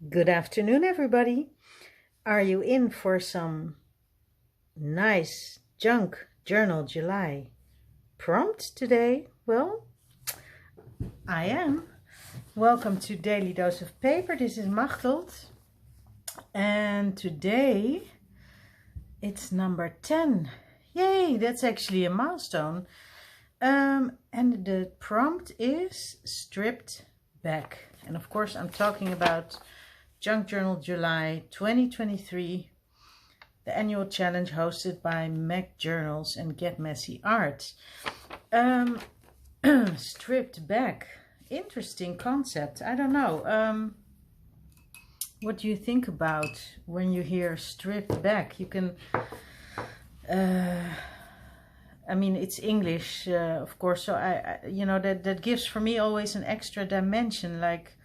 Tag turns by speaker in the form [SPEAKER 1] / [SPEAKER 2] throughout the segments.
[SPEAKER 1] Good afternoon, everybody. Are you in for some nice junk journal July prompt today? Well, I am. Welcome to Daily Dose of Paper. This is Machteld. And today it's number 10. Yay, that's actually a milestone. And the prompt is stripped back. And of course, I'm talking about Junk Journal July 2023, the annual challenge hosted by Mac Journals and Get Messy Art. Stripped back. Interesting concept. I don't know. What do you think about when you hear stripped back? You can... I mean, it's English, of course, so that gives for me always an extra dimension, like,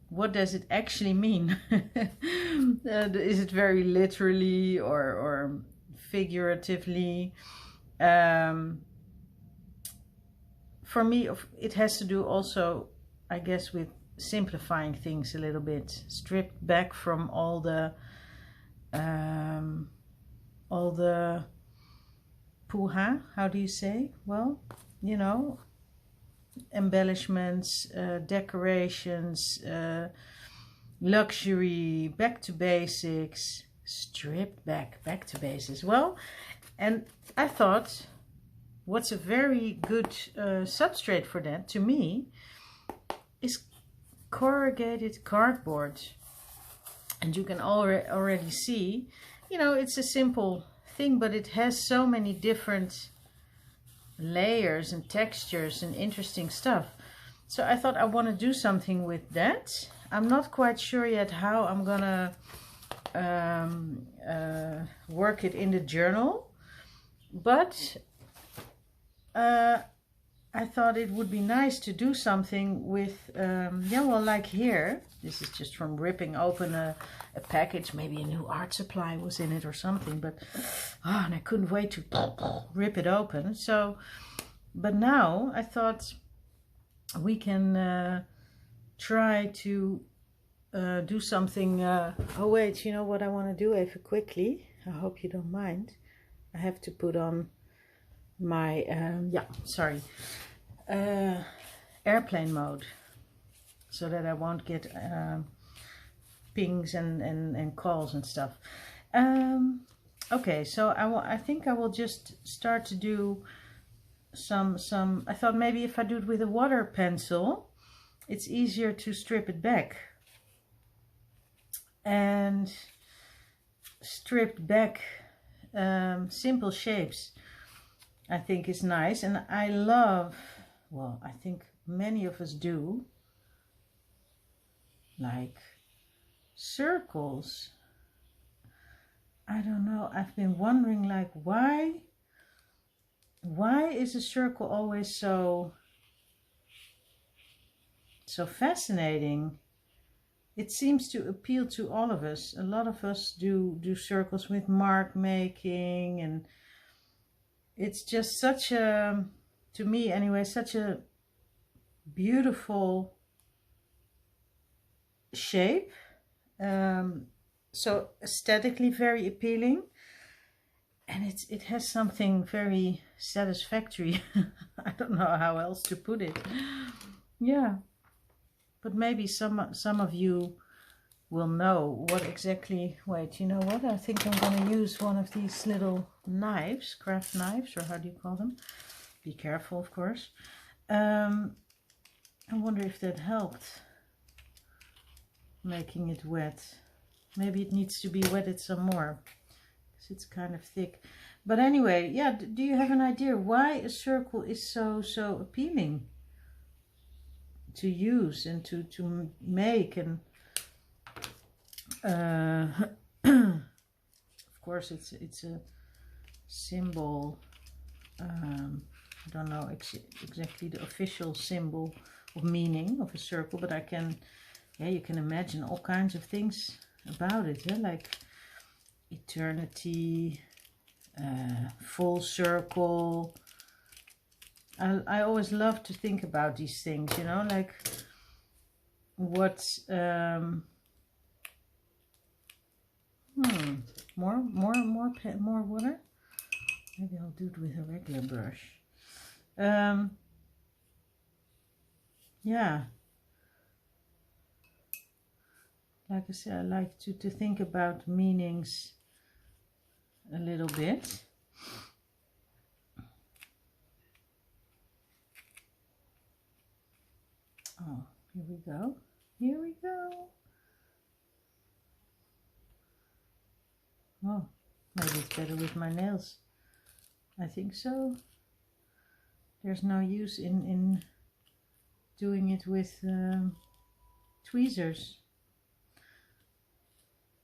[SPEAKER 1] what does it actually mean? Is it very literally or figuratively? For me, it has to do also, I guess, with simplifying things a little bit, stripped back from all the puha, how do you say? Well, you know, embellishments, decorations, luxury, back to basics, stripped back to basics. Well, and I thought, what's a very good substrate for that, to me, is corrugated cardboard. And you can already see, you know, it's a simple thing, but it has so many different layers and textures and interesting stuff. So I thought I want to do something with that. I'm not quite sure yet how I'm gonna work it in the journal, but I thought it would be nice to do something with, yeah, well, like here, this is just from ripping open a package. Maybe a new art supply was in it or something, but, oh, and I couldn't wait to rip it open. So, but now I thought we can try to do something. Oh, wait, you know what I want to do even quickly? I hope you don't mind. I have to put on my, yeah, sorry, airplane mode, so that I won't get pings and calls and stuff. Okay, so I think I will just start to do some, I thought maybe if I do it with a water pencil, it's easier to strip it back. And stripped back simple shapes, I think, is nice. And I love, well, I think many of us do, like circles. I don't know, I've been wondering, like, why is a circle always so fascinating? It seems to appeal to all of us. A lot of us do circles with mark making, and it's just such a, to me anyway, such a beautiful shape. So aesthetically very appealing, and it has something very satisfactory. I don't know how else to put it. Yeah, but maybe some of you will know what exactly. Wait, you know what? I think I'm gonna use one of these little knives, craft knives, or how do you call them? Be careful, of course. I wonder if that helped making it wet. Maybe it needs to be wetted some more, because it's kind of thick. But anyway, yeah, do you have an idea why a circle is so appealing to use and to make? And of course it's a symbol. I don't know exactly the official symbol of meaning of a circle, but I can, yeah, you can imagine all kinds of things about it, yeah? Like eternity, full circle. I always love to think about these things, you know, like what More water. Maybe I'll do it with a regular brush. Yeah. Like I said, I like to think about meanings a little bit. Oh, here we go. Here we go. Oh, maybe it's better with my nails. I think so. There's no use in doing it with tweezers.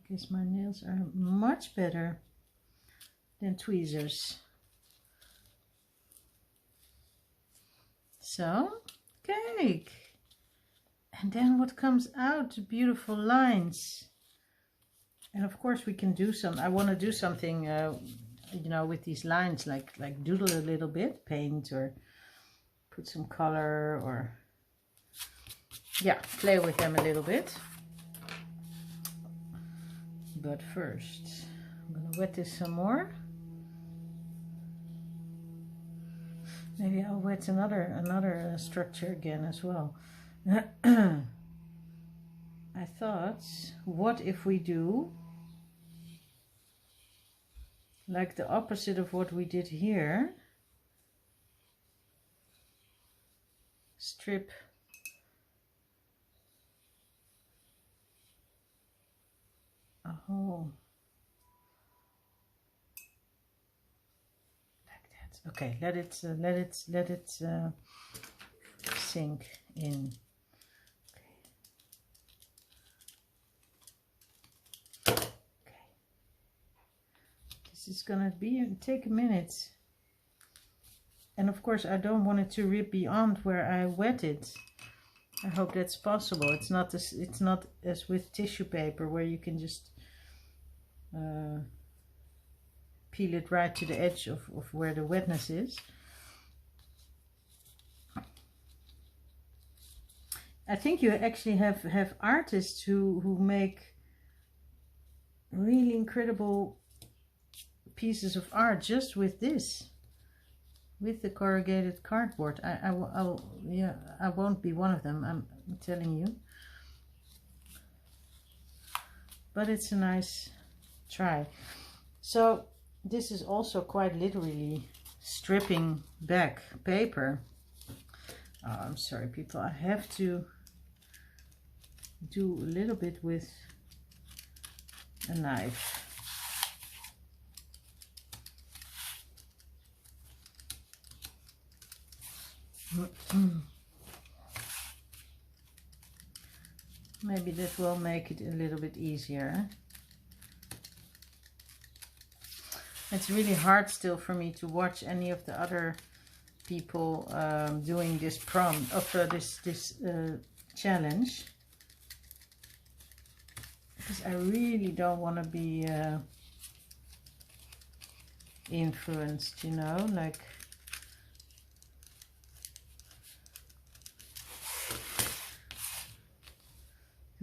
[SPEAKER 1] Because my nails are much better than tweezers. So, cake. And then what comes out? Beautiful lines. And of course we can do some, I want to do something, you know, with these lines, like doodle a little bit, paint or put some color or, yeah, play with them a little bit. But first, I'm going to wet this some more. Maybe I'll wet another structure again as well. I thought, what if we do like the opposite of what we did here? Strip a hole like that. Okay, let it sink in. It's gonna take a minute, and of course I don't want it to rip beyond where I wet it. I hope that's possible. It's not as with tissue paper where you can just peel it right to the edge of where the wetness is. I think you actually have artists who make really incredible pieces of art just with this, with the corrugated cardboard. I won't be one of them, I'm telling you, but it's a nice try. So this is also quite literally stripping back paper. Oh, I'm sorry people, I have to do a little bit with a knife. Maybe that will make it a little bit easier. It's really hard still for me to watch any of the other people doing this this challenge, because I really don't want to be influenced, you know, like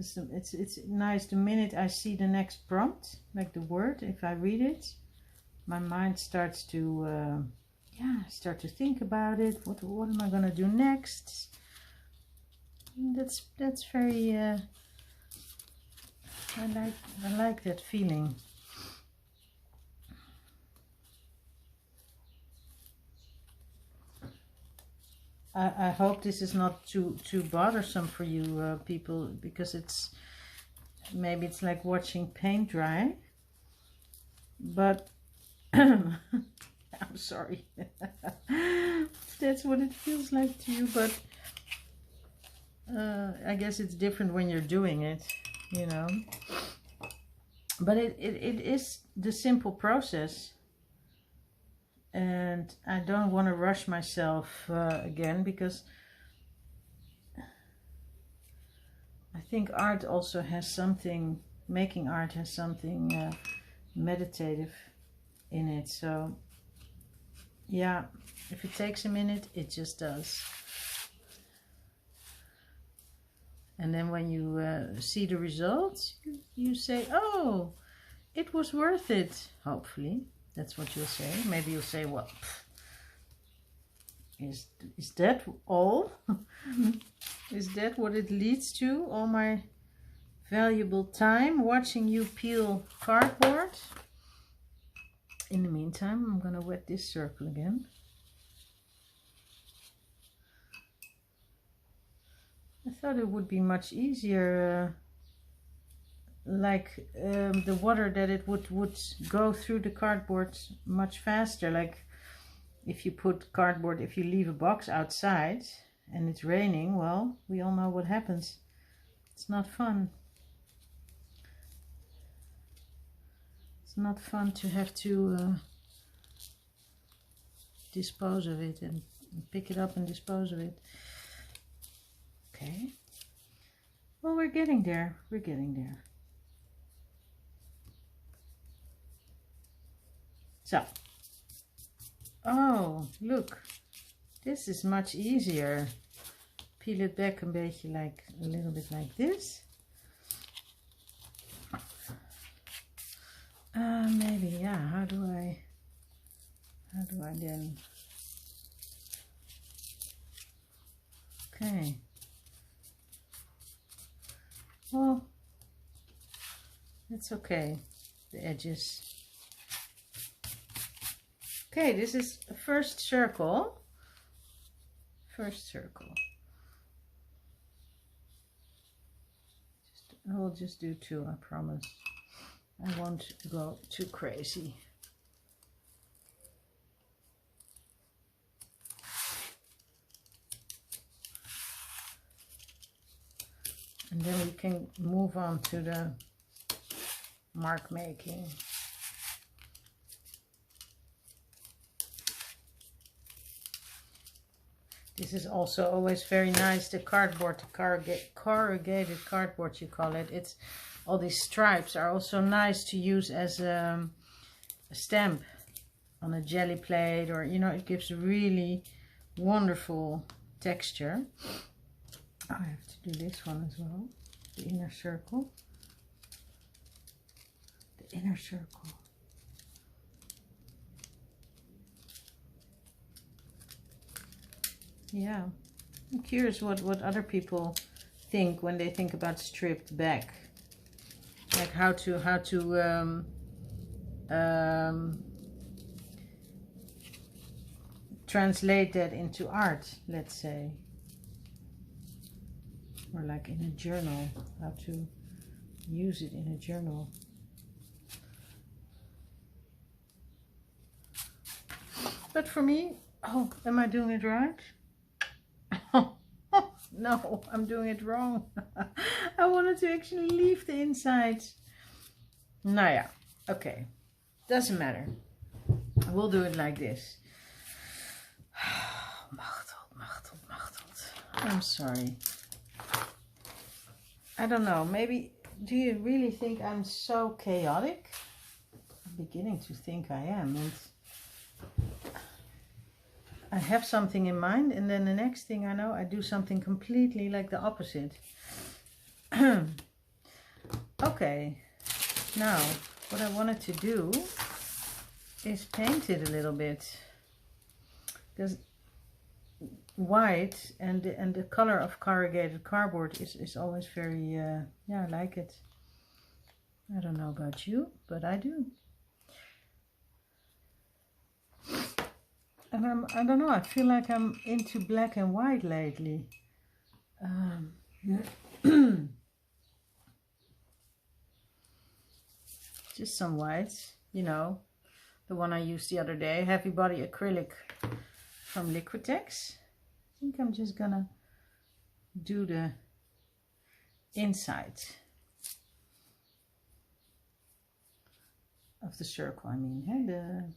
[SPEAKER 1] it's nice the minute I see the next prompt, like the word, if I read it, my mind starts to start to think about it. What am I gonna do next? That's very I like that feeling. I hope this is not too bothersome for you people, because maybe it's like watching paint dry, but I'm sorry. That's what it feels like to you, but I guess it's different when you're doing it, you know. But it is the simple process. And I don't want to rush myself again, because I think art also has something, making art has something meditative in it. So yeah, if it takes a minute, it just does. And then when you see the results, you say, oh, it was worth it, hopefully. That's what you'll say. Maybe you'll say, well, is that all? Is that what it leads to? All my valuable time watching you peel cardboard? In the meantime, I'm gonna wet this circle again. I thought it would be much easier, like the water, that it would go through the cardboard much faster. Like if you put cardboard, if you leave a box outside and it's raining, well, we all know what happens. It's not fun. It's not fun to have to dispose of it and pick it up and dispose of it. Okay. Well, we're getting there. We're getting there. So. Oh, look. This is much easier. Peel it back een beetje, like a little bit like this. Maybe, yeah. How do I then? Okay. Well, it's okay. The edges. Okay, this is a first circle. First circle. I will just do two, I promise. I won't go too crazy. And then we can move on to the mark making. This is also always very nice, the cardboard, the corrugated cardboard you call it. It's all these stripes are also nice to use as a stamp on a jelly plate, or you know, it gives a really wonderful texture. I have to do this one as well, the inner circle. The inner circle. Yeah, I'm curious what other people think when they think about stripped back, like how to translate that into art, let's say, or like in a journal, how to use it in a journal. But for me, oh, am I doing it right? No, I'm doing it wrong. I wanted to actually leave the inside. Nou ja, okay. Doesn't matter. We'll do it like this. Machteld. I'm sorry. I don't know. Maybe, do you really think I'm so chaotic? I'm beginning to think I am. And I have something in mind, and then the next thing I know, I do something completely like the opposite. Okay, now what I wanted to do is paint it a little bit, because white and the color of corrugated cardboard is always very yeah, I like it. I don't know about you, but I do. And I don't know, I feel like I'm into black and white lately. Just some whites, you know, the one I used the other day, heavy body acrylic from Liquitex. I think I'm just gonna do the inside of the circle, I mean,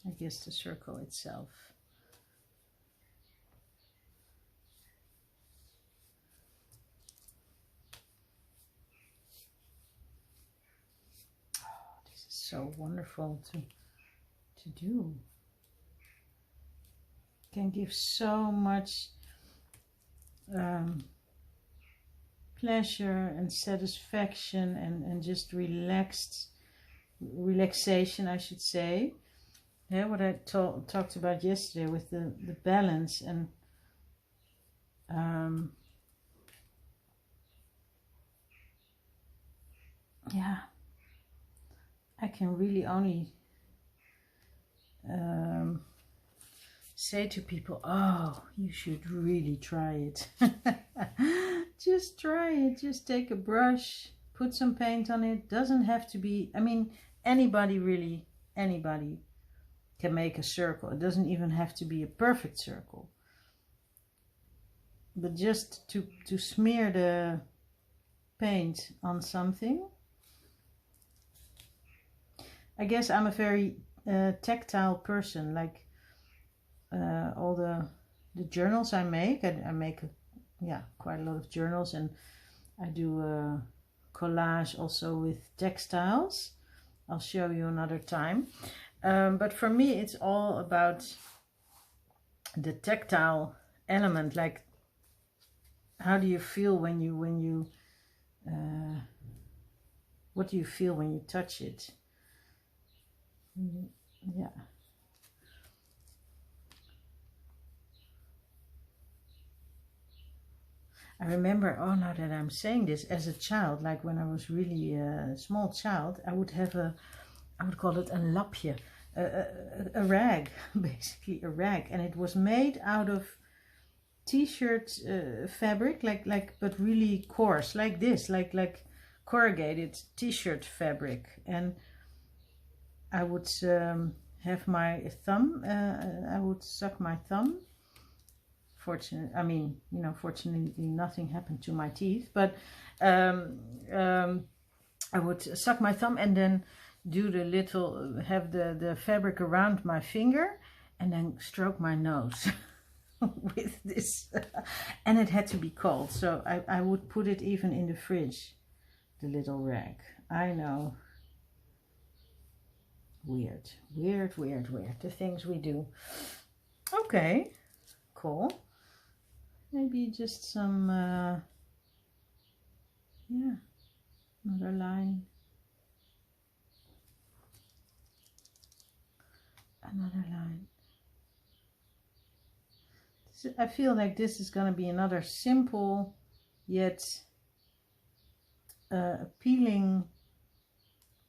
[SPEAKER 1] I guess the circle itself. Oh, this is so wonderful to do. Can give so much pleasure and satisfaction and just relaxation, I should say. Yeah, what I talked about yesterday with the balance and yeah, I can really only say to people, oh, you should really try it. Just try it. Just take a brush, put some paint on it. Doesn't have to be, I mean, anybody can make a circle. It doesn't even have to be a perfect circle, but just to smear the paint on something. I guess I'm a very tactile person. Like all the journals I make, I make quite a lot of journals, and I do a collage also with textiles. I'll show you another time. But for me, it's all about the tactile element. Like, how do you feel when you what do you feel when you touch it? Yeah. I remember, oh, now that I'm saying this, as a child, like when I was really a small child, I would call it a lapje, a rag, basically a rag, and it was made out of t-shirt fabric, but really coarse, like this, like corrugated t-shirt fabric. And I would have my thumb, I would suck my thumb. Fortunately nothing happened to my teeth, but I would suck my thumb and then do have the fabric around my finger and then stroke my nose with this. And it had to be cold, so I would put it even in the fridge, the little rag. I know. Weird, the things we do. Okay, cool. Maybe just some, another line. Another line. I feel like this is going to be another simple yet appealing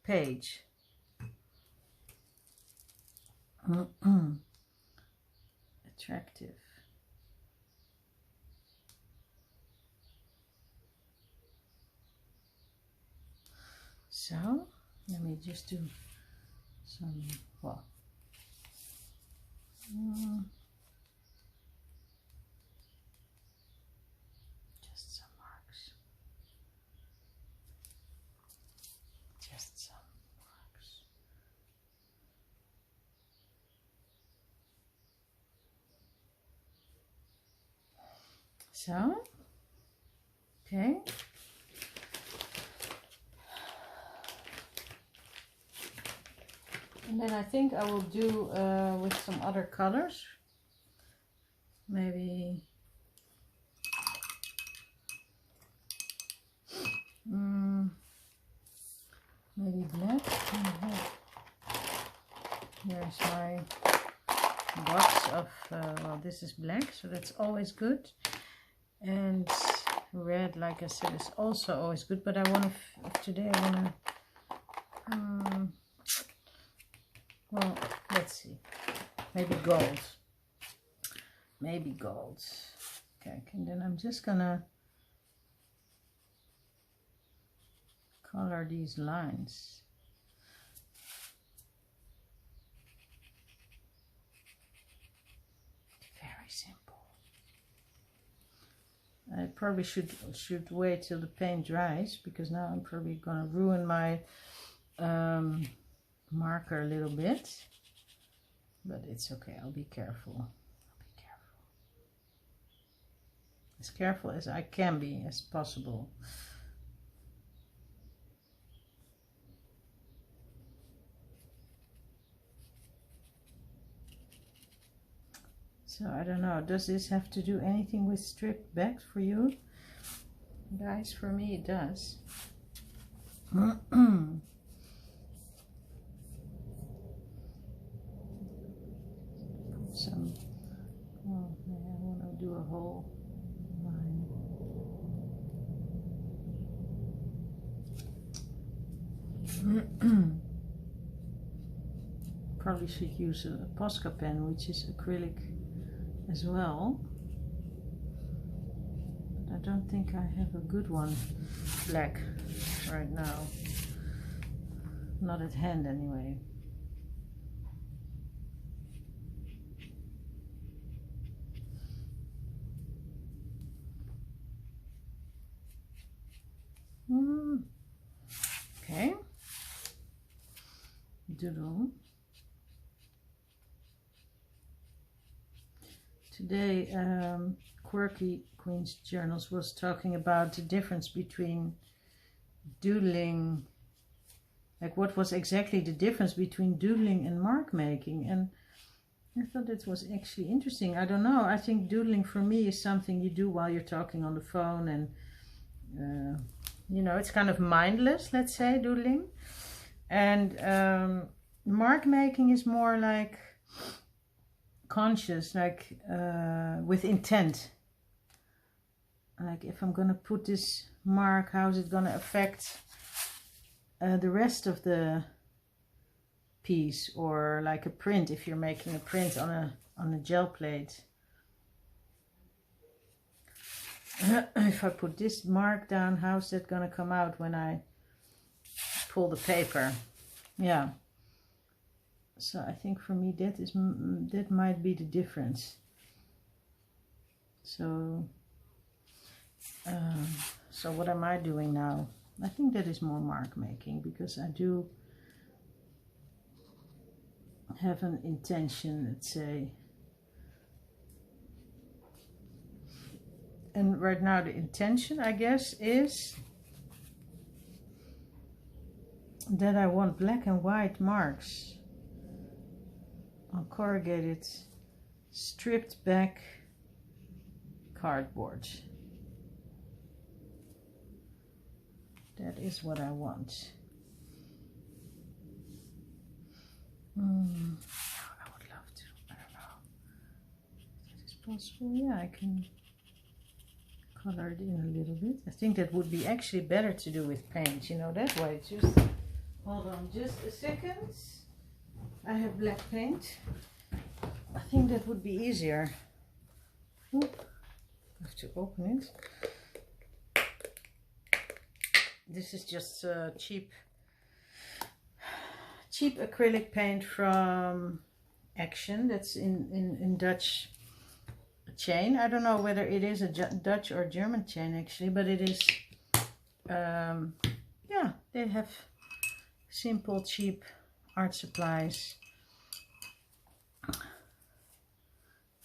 [SPEAKER 1] page. Attractive. So let me just do some, well, just some marks. Just some marks. So, okay. And then I think I will do with some other colors. Maybe maybe black. There's my box of, well, this is black, so that's always good. And red, like I said, is also always good. But I want to, today I want to, well, let's see, maybe gold. Maybe gold. Okay, and then I'm just gonna color these lines. Very simple. I probably should wait till the paint dries, because now I'm probably gonna ruin my marker a little bit, but it's okay. I'll be careful. As careful as I can be, as possible. So I don't know, does this have to do anything with strip back for you? Guys, for me it does. Some, oh man, I want to do a whole line. Probably should use a Posca pen, which is acrylic as well. But I don't think I have a good one, black, right now. Not at hand anyway. Okay. Doodle. Today, Quirky Queen's Journals was talking about the difference between doodling, like what was exactly the difference between doodling and mark making, and I thought it was actually interesting. I don't know, I think doodling for me is something you do while you're talking on the phone, and you know, it's kind of mindless, let's say, doodling. And mark making is more like conscious, like with intent. Like if I'm gonna put this mark, how is it gonna affect the rest of the piece? Or like a print, if you're making a print on a gel plate. If I put this mark down, how's that gonna come out when I pull the paper? Yeah. So I think for me that might be the difference. So so what am I doing now? I think that is more mark making, because I do have an intention, let's say. And right now the intention, I guess, is that I want black and white marks on corrugated, stripped back cardboard. That is what I want. I would love to, I don't know if that is possible. Yeah, I can color it in a little bit. I think that would be actually better to do with paint, you know, that way. Just hold on just a second. I have black paint. I think that would be easier. Oop. I have to open it. This is just cheap acrylic paint from Action. That's in Dutch chain. I don't know whether it is a Dutch or German chain actually, but it is, yeah, they have simple, cheap art supplies.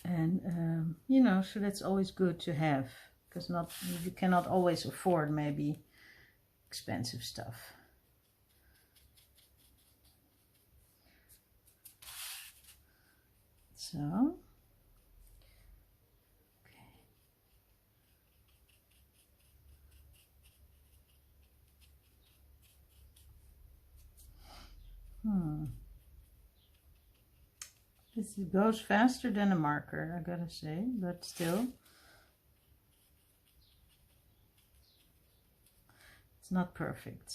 [SPEAKER 1] And, you know, so that's always good to have, because you cannot always afford maybe expensive stuff. So, this goes faster than a marker, I gotta say, but still. It's not perfect.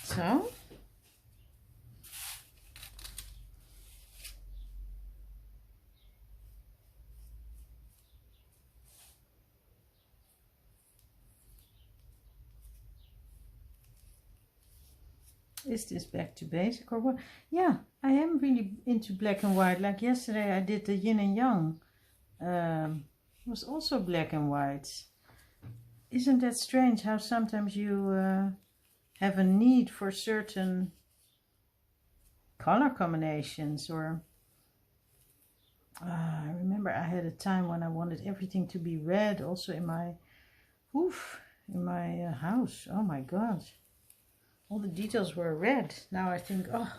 [SPEAKER 1] So. Is this back to basic or what? Yeah, I am really into black and white. Like yesterday I did the yin and yang. It was also black and white. Isn't that strange how sometimes you have a need for certain color combinations? Or I remember I had a time when I wanted everything to be red also in my house. Oh my god. All the details were red. Now I think, oh,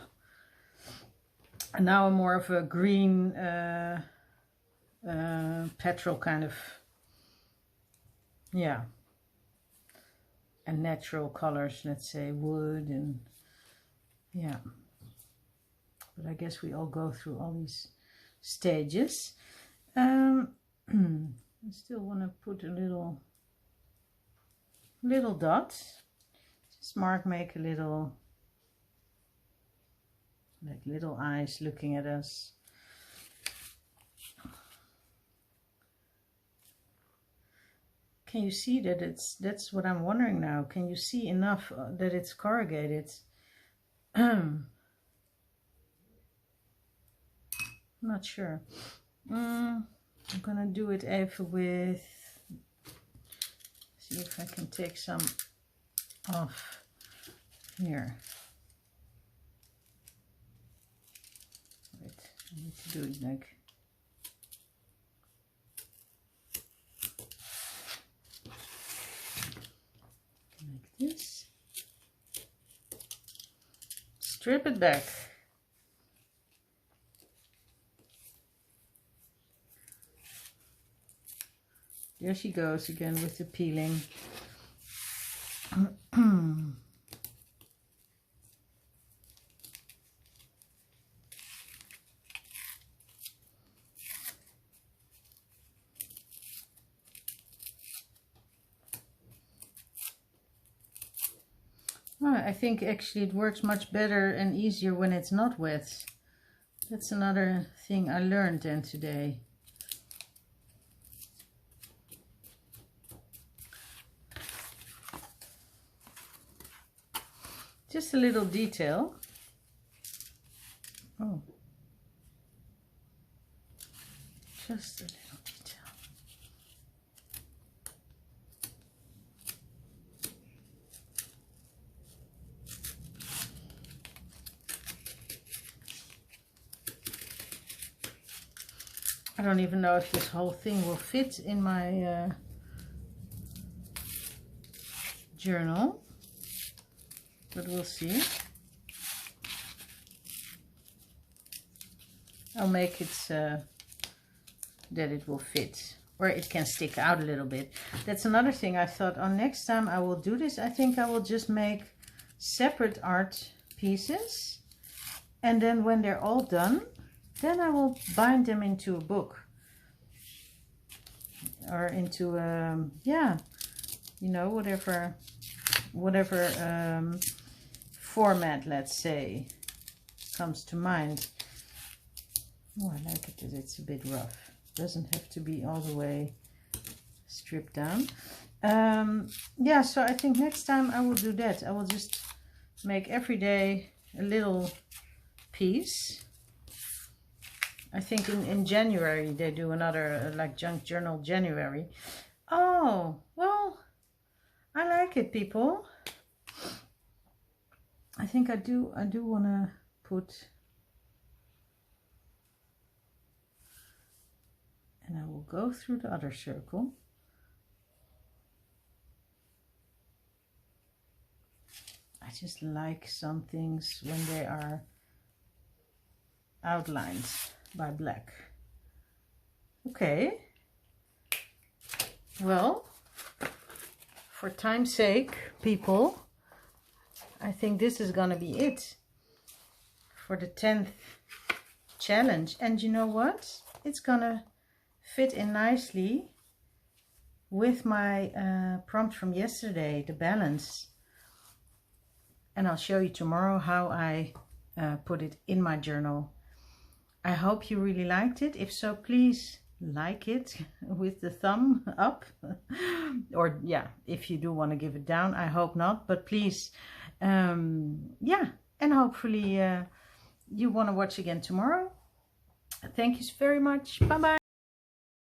[SPEAKER 1] and now I'm more of a green petrol kind of, yeah, and natural colors, let's say wood and yeah. But I guess we all go through all these stages. I still want to put a little dot. Just make a little, like little eyes looking at us. Can you see that that's what I'm wondering now. Can you see enough that it's corrugated? I'm not sure. I'm gonna do it even with, see if I can take some off here. Wait, I need to do it like this. Strip it back. There she goes again with the peeling. I think actually it works much better and easier when it's not wet. That's another thing I learned then today. Just a little detail. Oh, just a little detail. I don't even know if this whole thing will fit in my journal, but we'll see. I'll make it that it will fit, or it can stick out a little bit. That's another thing I thought, oh, next time I will do this, I think I will just make separate art pieces, and then when they're all done, then I will bind them into a book or into yeah, you know, whatever format, let's say, comes to mind. Oh, I like it that it's a bit rough. Doesn't have to be all the way stripped down. Yeah, so I think next time I will do that. I will just make every day a little piece. I think in January they do another like Junk Journal January. Oh, well, I like it, people. I think I do want to put, and I will go through the other circle. I just like some things when they are outlined by black. Okay, well, for time's sake, people, I think this is gonna be it for the 10th challenge. And you know what? It's gonna fit in nicely with my prompt from yesterday, the balance. And I'll show you tomorrow how I put it in my journal. I hope you really liked it. If so, please like it with the thumb up. Or yeah, if you do want to give it down, I hope not, but please, yeah, and hopefully you want to watch again tomorrow. Thank you very much. Bye bye.